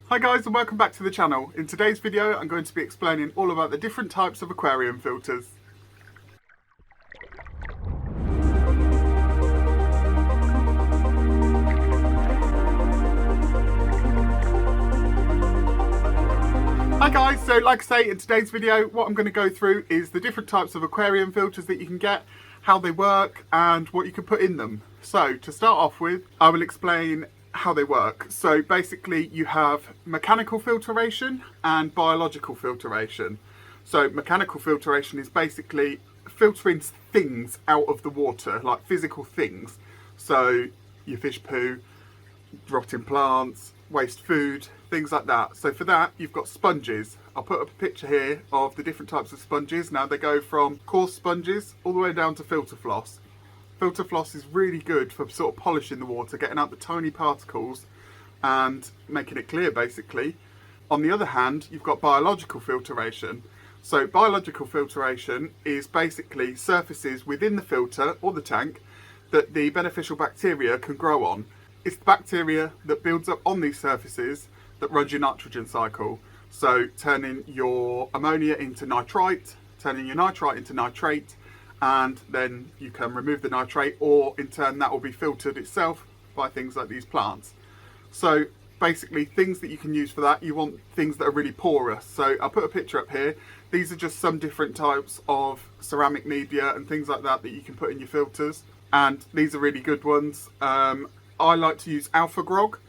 Hi guys, and welcome back to the channel. In today's video I'm going to be explaining all about the different types of aquarium filters. Hi guys, so like I say, in today's video what I'm going to go through is the different types of aquarium filters that you can get, how they work and what you can put in them. So to start off with, I will explain how they work. So basically you have mechanical filtration and biological filtration. So mechanical filtration is basically filtering things out of the water, like physical things. So your fish poo, rotting plants, waste food, things like that. So for that you've got sponges. I'll put up a picture here of the different types of sponges. Now they go from coarse sponges all the way down to filter floss. Filter floss is really good for sort of polishing the water, getting out the tiny particles and making it clear basically. On the other hand, you've got biological filtration. So biological filtration is basically surfaces within the filter or the tank that the beneficial bacteria can grow on. It's the bacteria that builds up on these surfaces that runs your nitrogen cycle. So turning your ammonia into nitrite, turning your nitrite into nitrate, and then you can remove the nitrate, or in turn that will be filtered itself by things like these plants. So basically things that you can use for that, you want things that are really porous. So I'll put a picture up here. These are just some different types of ceramic media and things like that that you can put in your filters, and these are really good ones. I like to use Alpha Grog.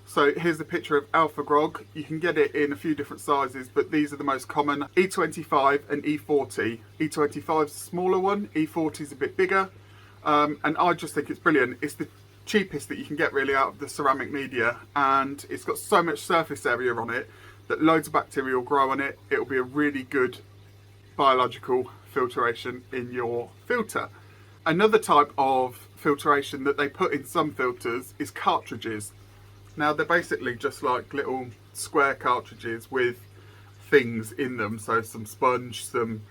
So here's a picture of Alpha Grog. You can get it in a few different sizes, but these are the most common: E25 and E40. E25 is the smaller one, E40 is a bit bigger, and I just think it's brilliant. It's the cheapest that you can get really out of the ceramic media, and it's got so much surface area on it that loads of bacteria will grow on it. It'll be a really good biological filtration in your filter. Another type of filtration that they put in some filters is cartridges. Now they're basically just like little square cartridges with things in them. So some sponge, some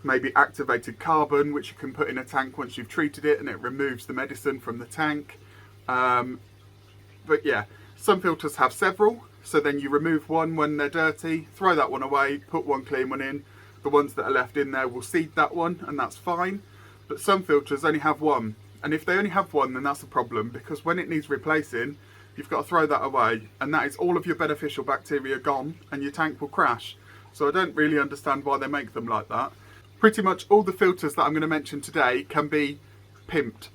maybe activated carbon, which you can put in a tank once you've treated it, and it removes the medicine from the tank. But yeah, some filters have several. So then you remove one when they're dirty, throw that one away, put one clean one in. The ones that are left in there will seed that one, and that's fine. But some filters only have one. And if they only have one, then that's a problem, because when it needs replacing, you've got to throw that away, and that is all of your beneficial bacteria gone, and your tank will crash. So I don't really understand why they make them like that. Pretty much all the filters that I'm going to mention today can be pimped.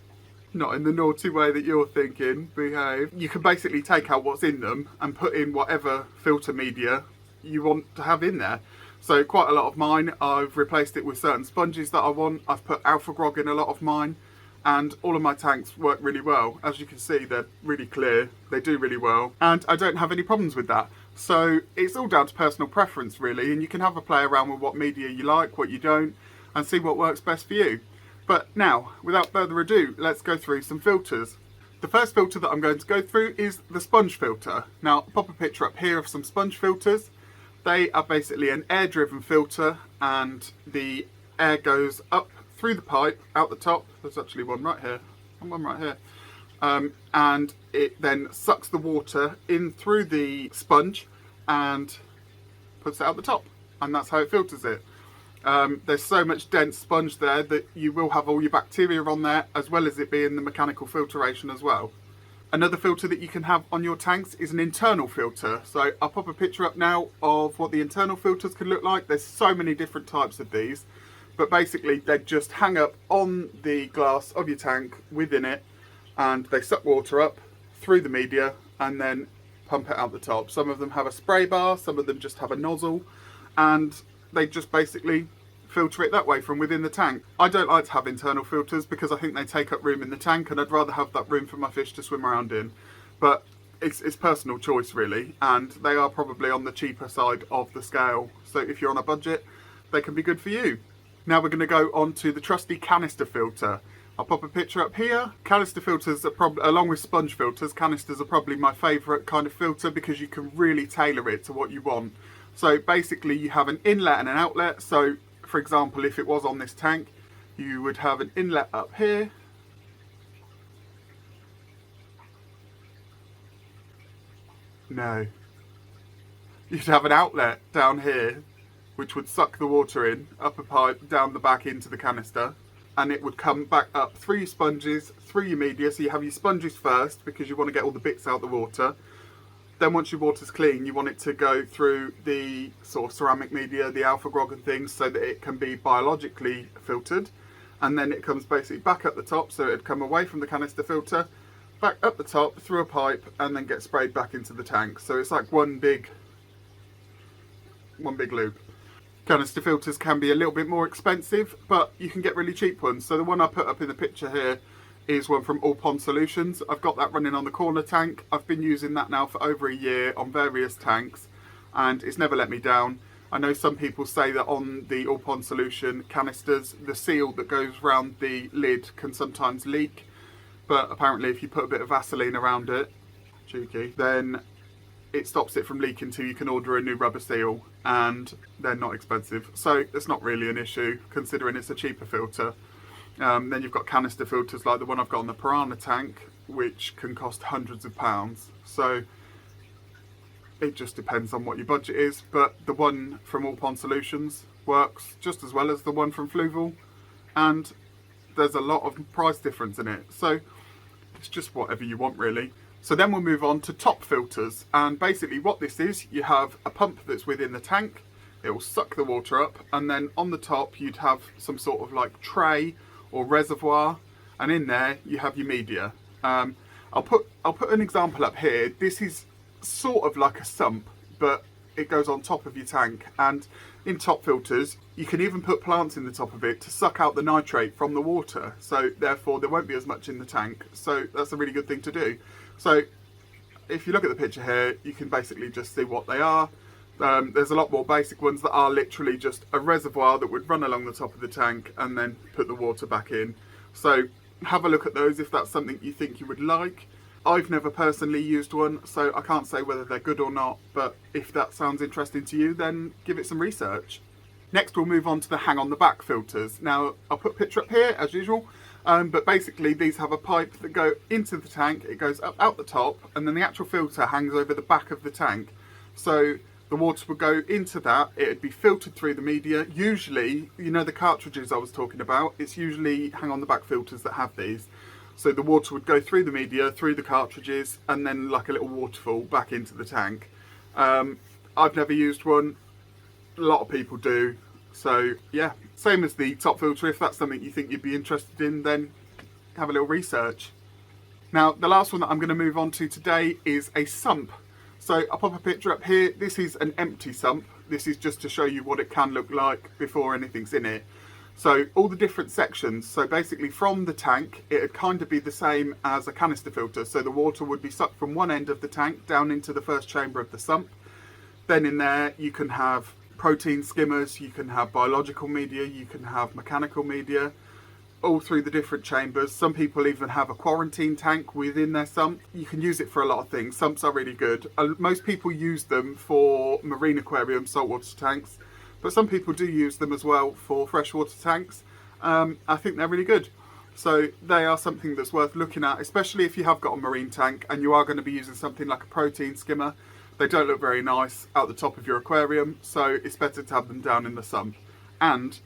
Not in the naughty way that you're thinking, behave. You can basically take out what's in them and put in whatever filter media you want to have in there. So quite a lot of mine, I've replaced it with certain sponges that I want. I've put Alpha Grog in a lot of mine, and all of my tanks work really well. As you can see, they're really clear, they do really well, and I don't have any problems with that. So it's all down to personal preference really, and you can have a play around with what media you like, what you don't, and see what works best for you. But now, without further ado, let's go through some filters. The first filter that I'm going to go through is the sponge filter. Now, I'll pop a picture up here of some sponge filters. They are basically an air-driven filter, and the air goes up through the pipe, out the top. There's actually one right here, and one right here. And it then sucks the water in through the sponge and puts it out the top. And that's how it filters it. There's so much dense sponge there that you will have all your bacteria on there, as well as it being the mechanical filtration as well. Another filter that you can have on your tanks is an internal filter. So I'll pop a picture up now of what the internal filters can look like. There's so many different types of these. But basically they just hang up on the glass of your tank within it, and they suck water up through the media and then pump it out the top. Some of them have a spray bar, some of them just have a nozzle, and they just basically filter it that way from within the tank. I don't like to have internal filters because I think they take up room in the tank, and I'd rather have that room for my fish to swim around in. But it's personal choice really, and they are probably on the cheaper side of the scale. So if you're on a budget, they can be good for you. Now we're going to go on to the trusty canister filter. I'll pop a picture up here. Canister filters are probably, along with sponge filters, canisters are probably my favourite kind of filter because you can really tailor it to what you want. So basically you have an inlet and an outlet. So for example, if it was on this tank, you would have an inlet up here. No. you'd have an outlet down here which would suck the water in, up a pipe, down the back into the canister, and it would come back up through your sponges, through your media. So you have your sponges first because you want to get all the bits out of the water. Then once your water's clean, you want it to go through the sort of ceramic media, the alpha grog and things, so that it can be biologically filtered. And then it comes basically back up the top, so it'd come away from the canister filter, back up the top, through a pipe, and then get sprayed back into the tank. So it's like one big loop. Canister filters can be a little bit more expensive, but you can get really cheap ones. So the one I put up in the picture here is one from All Pond Solutions. I've got that running on the corner tank. I've been using that now for over a year on various tanks, and it's never let me down. I know some people say that on the All Pond Solution canisters, the seal that goes around the lid can sometimes leak, but apparently if you put a bit of Vaseline around it, cheeky, then it stops it from leaking till you can order a new rubber seal, and they're not expensive. So it's not really an issue considering it's a cheaper filter. Then you've got canister filters like the one I've got on the Piranha tank, which can cost hundreds of pounds. So it just depends on what your budget is, but the one from All Pond Solutions works just as well as the one from Fluval, and there's a lot of price difference in it. So it's just whatever you want really. So then we'll move on to top filters, and basically what this is, you have a pump that's within the tank, it will suck the water up, and then on the top you'd have some sort of like tray or reservoir, and in there you have your media. I'll put an example up here. This is sort of like a sump, but it goes on top of your tank, and in top filters you can even put plants in the top of it to suck out the nitrate from the water, so therefore there won't be as much in the tank. So that's a really good thing to do. So if you look at the picture here, you can basically just see what they are. There's a lot more basic ones that are literally just a reservoir that would run along the top of the tank and then put the water back in. So have a look at those if that's something you think you would like. I've never personally used one, so I can't say whether they're good or not, but if that sounds interesting to you, then give it some research. Next we'll move on to the hang on the back filters. Now I'll put a picture up here as usual, but basically these have a pipe that go into the tank, it goes up out the top, and then the actual filter hangs over the back of the tank. So the water would go into that, it would be filtered through the media. Usually, you know the cartridges I was talking about, it's usually hang on the back filters that have these. So the water would go through the media, through the cartridges, and then like a little waterfall back into the tank. I've never used one, a lot of people do. So yeah, same as the top filter. If that's something you think you'd be interested in, then have a little research. Now the last one that I'm going to move on to today is a sump. So I'll pop a picture up here. This is an empty sump. This is just to show you what it can look like before anything's in it. So all the different sections, so basically from the tank, it would kind of be the same as a canister filter. So the water would be sucked from one end of the tank down into the first chamber of the sump. Then in there you can have protein skimmers, you can have biological media, you can have mechanical media, all through the different chambers. Some people even have a quarantine tank within their sump. You can use it for a lot of things. Sumps are really good. Most people use them for marine aquarium saltwater tanks, but some people do use them as well for freshwater tanks. I think they're really good. So they are something that's worth looking at, especially if you have got a marine tank and you are going to be using something like a protein skimmer. They don't look very nice out the top of your aquarium, so it's better to have them down in the sump. And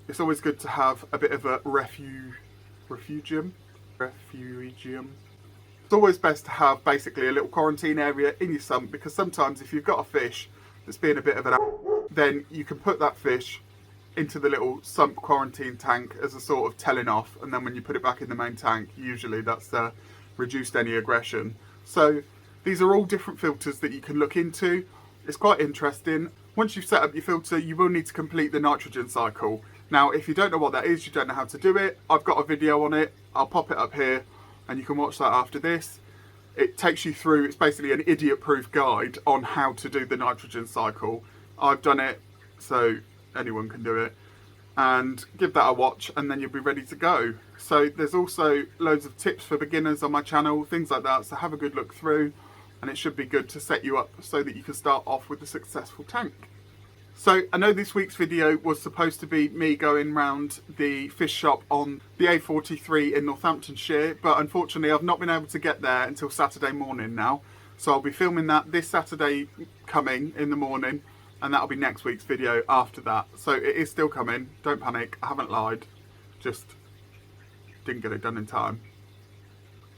it's always good to have a bit of a refugium. It's always best to have basically a little quarantine area in your sump, because sometimes if you've got a fish that's being a bit of an then you can put that fish into the little sump quarantine tank as a sort of telling off, and then when you put it back in the main tank, usually that's reduced any aggression. So these are all different filters that you can look into. It's quite interesting. Once you've set up your filter, you will need to complete the nitrogen cycle. Now, if you don't know what that is, you don't know how to do it, I've got a video on it. I'll pop it up here and you can watch that after this. It takes you through, it's basically an idiot-proof guide on how to do the nitrogen cycle. I've done it, so anyone can do it. And give that a watch and then you'll be ready to go. So there's also loads of tips for beginners on my channel, things like that, so have a good look through and it should be good to set you up so that you can start off with a successful tank. So I know this week's video was supposed to be me going round the fish shop on the A43 in Northamptonshire, but unfortunately I've not been able to get there until Saturday morning now. So I'll be filming that this Saturday coming in the morning, and that'll be next week's video after that. So it is still coming, don't panic, I haven't lied, just didn't get it done in time.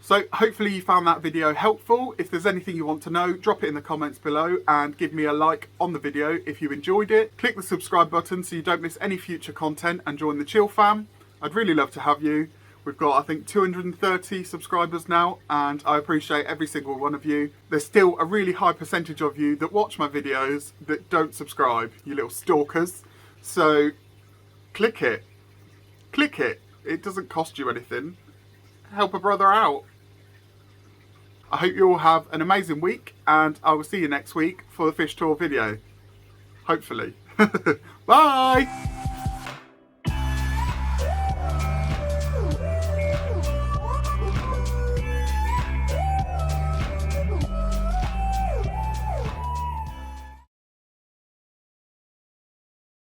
So hopefully you found that video helpful. If there's anything you want to know, drop it in the comments below and give me a like on the video if you enjoyed it. Click the subscribe button so you don't miss any future content and join the Chill fam. I'd really love to have you. We've got, I think, 230 subscribers now, and I appreciate every single one of you. There's still a really high percentage of you that watch my videos that don't subscribe, you little stalkers. So click it. Click it. It doesn't cost you anything. Help a brother out. I hope you all have an amazing week, and I will see you next week for the fish tour video. Hopefully. Bye!